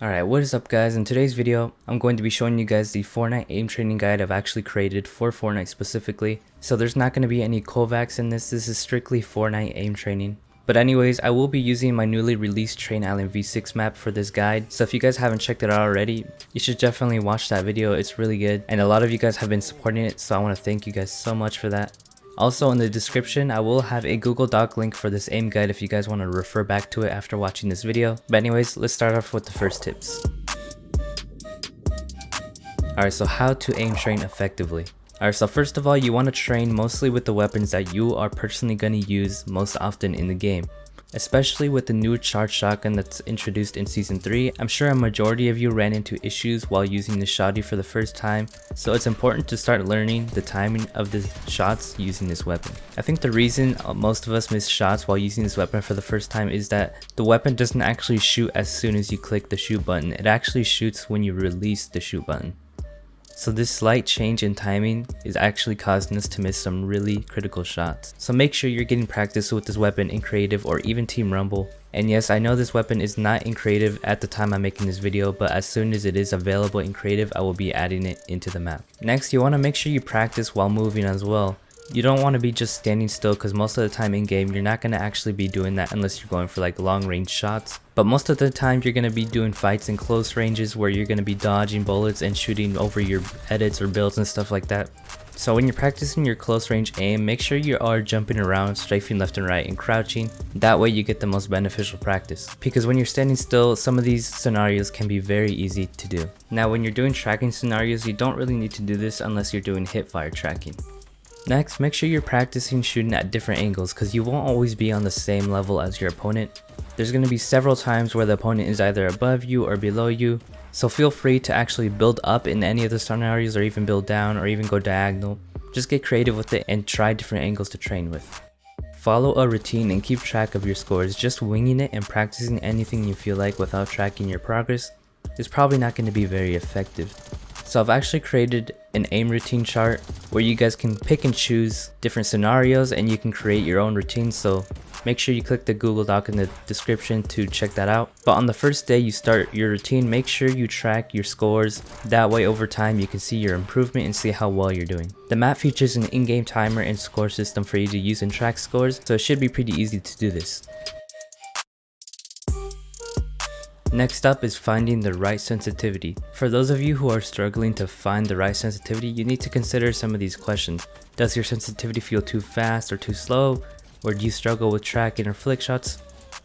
Alright, what is up guys? In today's video, I'm going to be showing you guys the Fortnite aim training guide I've actually created for Fortnite specifically. So there's not going to be any Kovaaks in this is strictly Fortnite aim training. But anyways, I will be using my newly released Train Island V6 map for this guide. So if you guys haven't checked it out already, you should definitely watch that video. It's really good. And a lot of you guys have been supporting it, so I want to thank you guys so much for that. Also in the description, I will have a Google Doc link for this aim guide if you guys want to refer back to it after watching this video. But anyways, let's start off with the first tips. Alright, so how to aim train effectively. Alright, so first of all, you want to train mostly with the weapons that you are personally going to use most often in the game. Especially with the new charged shotgun that's introduced in Season 3, I'm sure a majority of you ran into issues while using the shotty for the first time, so it's important to start learning the timing of the shots using this weapon. I think the reason most of us miss shots while using this weapon for the first time is that the weapon doesn't actually shoot as soon as you click the shoot button, it actually shoots when you release the shoot button. So this slight change in timing is actually causing us to miss some really critical shots. So make sure you're getting practice with this weapon in creative or even team rumble. And yes, I know this weapon is not in creative at the time I'm making this video, but as soon as it is available in creative, I will be adding it into the map. Next, you want to make sure you practice while moving as well. You don't want to be just standing still because most of the time in game you're not going to actually be doing that unless you're going for like long range shots. But most of the time you're going to be doing fights in close ranges where you're going to be dodging bullets and shooting over your edits or builds and stuff like that. So when you're practicing your close range aim, make sure you are jumping around, strafing left and right and crouching. That way you get the most beneficial practice. Because when you're standing still, some of these scenarios can be very easy to do. Now when you're doing tracking scenarios, you don't really need to do this unless you're doing hip fire tracking. Next, make sure you're practicing shooting at different angles because you won't always be on the same level as your opponent. There's going to be several times where the opponent is either above you or below you, so feel free to actually build up in any of the scenarios or even build down or even go diagonal. Just get creative with it and try different angles to train with. Follow a routine and keep track of your scores. Just winging it and practicing anything you feel like without tracking your progress is probably not going to be very effective. So I've actually created an aim routine chart where you guys can pick and choose different scenarios and you can create your own routine, so make sure you click the Google Doc in the description to check that out. But on the first day you start your routine, make sure you track your scores. That way over time you can see your improvement and see how well you're doing. The map features an in-game timer and score system for you to use and track scores, so it should be pretty easy to do this. Next up is finding the right sensitivity. For those of you who are struggling to find the right sensitivity, you need to consider some of these questions. Does your sensitivity feel too fast or too slow? Or do you struggle with tracking or flick shots?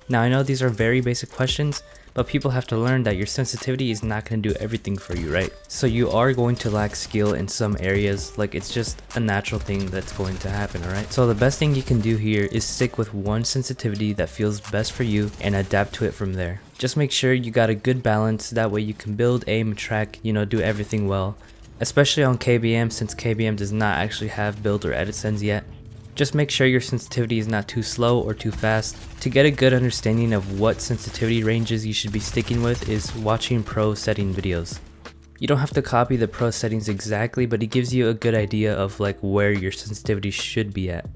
Now I know these are very basic questions, but people have to learn that your sensitivity is not going to do everything for you, right? So you are going to lack skill in some areas, like it's just a natural thing that's going to happen, alright? So the best thing you can do here is stick with one sensitivity that feels best for you and adapt to it from there. Just make sure you got a good balance, that way you can build, aim, track, do everything well. Especially on KBM, since KBM does not actually have build or edit sends yet. Just make sure your sensitivity is not too slow or too fast. To get a good understanding of what sensitivity ranges you should be sticking with is watching pro setting videos. You don't have to copy the pro settings exactly, but it gives you a good idea of like where your sensitivity should be at.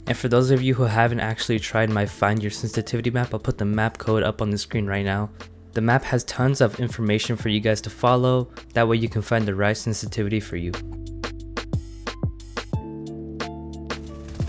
And for those of you who haven't actually tried my Find Your Sensitivity map, I'll put the map code up on the screen right now. The map has tons of information for you guys to follow, that way you can find the right sensitivity for you.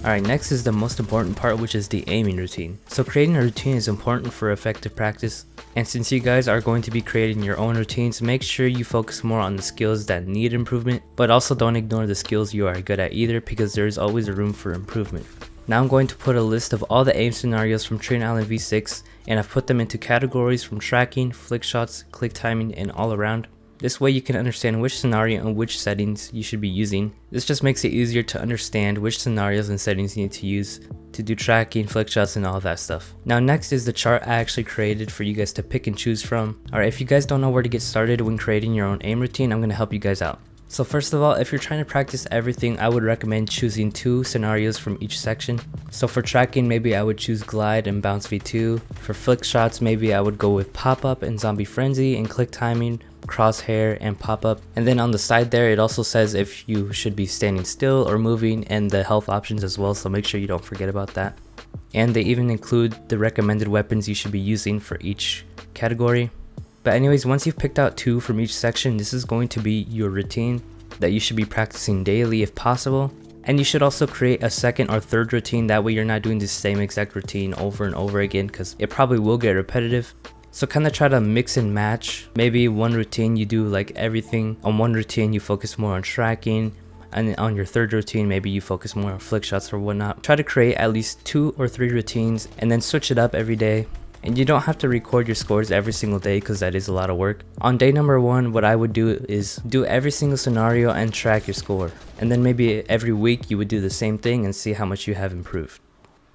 Alright, next is the most important part, which is the aiming routine. So creating a routine is important for effective practice, and since you guys are going to be creating your own routines, make sure you focus more on the skills that need improvement, but also don't ignore the skills you are good at either, because there is always a room for improvement. Now I'm going to put a list of all the aim scenarios from Train Island V6, and I've put them into categories from tracking, flick shots, click timing, and all around. This way you can understand which scenario and which settings you should be using. This just makes it easier to understand which scenarios and settings you need to use to do tracking, flick shots, and all that stuff. Now next is the chart I actually created for you guys to pick and choose from. Alright, if you guys don't know where to get started when creating your own aim routine, I'm going to help you guys out. So first of all, if you're trying to practice everything, I would recommend choosing 2 scenarios from each section. So for tracking, maybe I would choose Glide and Bounce V2. For flick shots, maybe I would go with Pop-Up and Zombie Frenzy, and click timing, Crosshair and Pop-Up. And then on the side there, it also says if you should be standing still or moving, and the health options as well, so make sure you don't forget about that. And they even include the recommended weapons you should be using for each category. But anyways, once you've picked out 2 from each section, this is going to be your routine that you should be practicing daily if possible. And you should also create a second or third routine, that way you're not doing the same exact routine over and over again, because it probably will get repetitive. So kind of try to mix and match. Maybe one routine you do like everything. On one routine you focus more on tracking, and on your third routine maybe you focus more on flick shots or whatnot. Try to create at least 2 or 3 routines and then switch it up every day. And you don't have to record your scores every single day, because that is a lot of work. On day number 1, what I would do is do every single scenario and track your score. And then maybe every week you would do the same thing and see how much you have improved.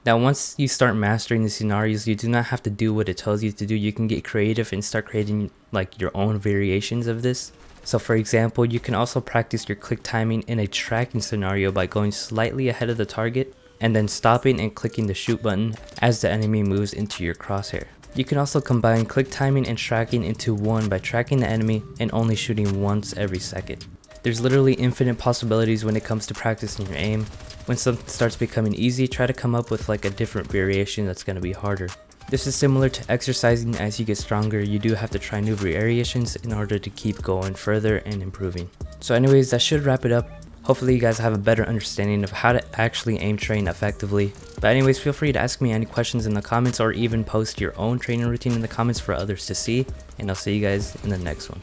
Now once you start mastering the scenarios, you do not have to do what it tells you to do. You can get creative and start creating like your own variations of this. So for example, you can also practice your click timing in a tracking scenario by going slightly ahead of the target and then stopping and clicking the shoot button as the enemy moves into your crosshair. You can also combine click timing and tracking into one by tracking the enemy and only shooting once every second. There's literally infinite possibilities when it comes to practicing your aim. When something starts becoming easy, try to come up with like a different variation that's going to be harder. This is similar to exercising. As you get stronger, you do have to try new variations in order to keep going further and improving. So anyways, that should wrap it up. Hopefully you guys have a better understanding of how to actually aim train effectively. But anyways, feel free to ask me any questions in the comments, or even post your own training routine in the comments for others to see. And I'll see you guys in the next one.